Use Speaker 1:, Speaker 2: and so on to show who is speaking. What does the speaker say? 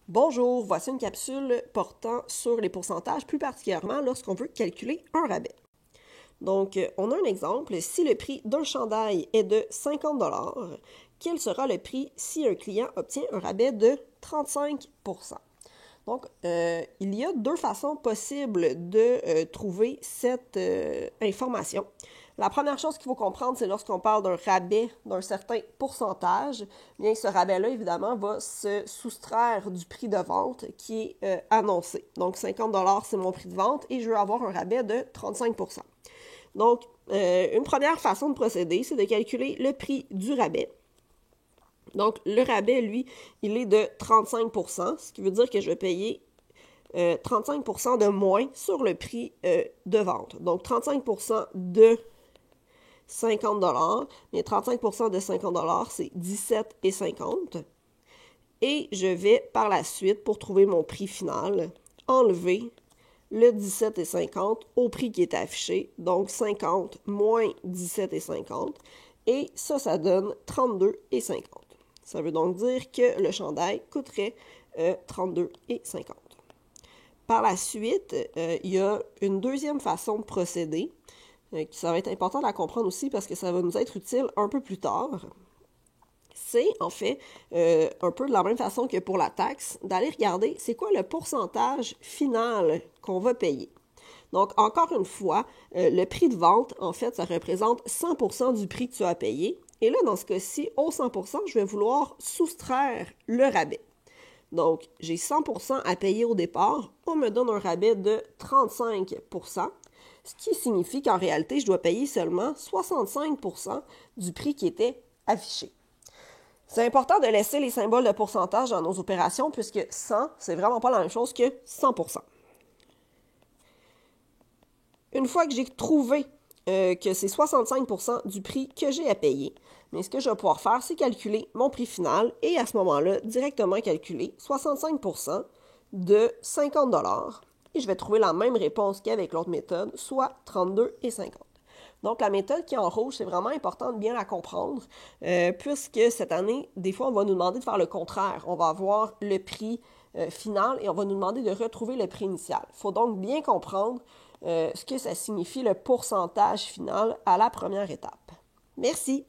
Speaker 1: Bonjour, voici une capsule portant sur les pourcentages, plus particulièrement lorsqu'on veut calculer un rabais. Donc, on a un exemple. Si le prix d'un chandail est de 50 quel sera le prix si un client obtient un rabais de 35 Donc, il y a deux façons possibles de trouver cette information. La première chose qu'il faut comprendre, c'est lorsqu'on parle d'un rabais d'un certain pourcentage, bien ce rabais-là, évidemment, va se soustraire du prix de vente qui est annoncé. Donc, 50 c'est mon prix de vente et je veux avoir un rabais de 35 Donc, une première façon de procéder, c'est de calculer le prix du rabais. Donc, le rabais, lui, il est de 35 ce qui veut dire que je vais payer 35 de moins sur le prix de vente. Donc, 35 de 50 mais 35 de 50 c'est 17,50. Et je vais, par la suite, pour trouver mon prix final, enlever le 17,50 au prix qui est affiché, donc 50 moins 17,50. Et ça donne 32,50. Ça veut donc dire que le chandail coûterait 32,50. Par la suite, il y a une deuxième façon de procéder, ça va être important de la comprendre aussi parce que ça va nous être utile un peu plus tard. C'est en fait un peu de la même façon que pour la taxe, d'aller regarder c'est quoi le pourcentage final qu'on va payer. Donc, encore une fois, le prix de vente, en fait, ça représente 100% du prix que tu as payé. Et là, dans ce cas-ci, au 100%, je vais vouloir soustraire le rabais. Donc, j'ai 100% à payer au départ. On me donne un rabais de 35%, ce qui signifie qu'en réalité, je dois payer seulement 65% du prix qui était affiché. C'est important de laisser les symboles de pourcentage dans nos opérations puisque 100, c'est vraiment pas la même chose que 100%. Une fois que j'ai trouvé que c'est 65% du prix que j'ai à payer, mais ce que je vais pouvoir faire, c'est calculer mon prix final et à ce moment-là, directement calculer 65% de 50 et je vais trouver la même réponse qu'avec l'autre méthode, soit 32,50. Donc, la méthode qui est en rouge, c'est vraiment important de bien la comprendre, puisque cette année, des fois, on va nous demander de faire le contraire. On va avoir le prix final et on va nous demander de retrouver le prix initial. Il faut donc bien comprendre ce que ça signifie le pourcentage final à la première étape. Merci!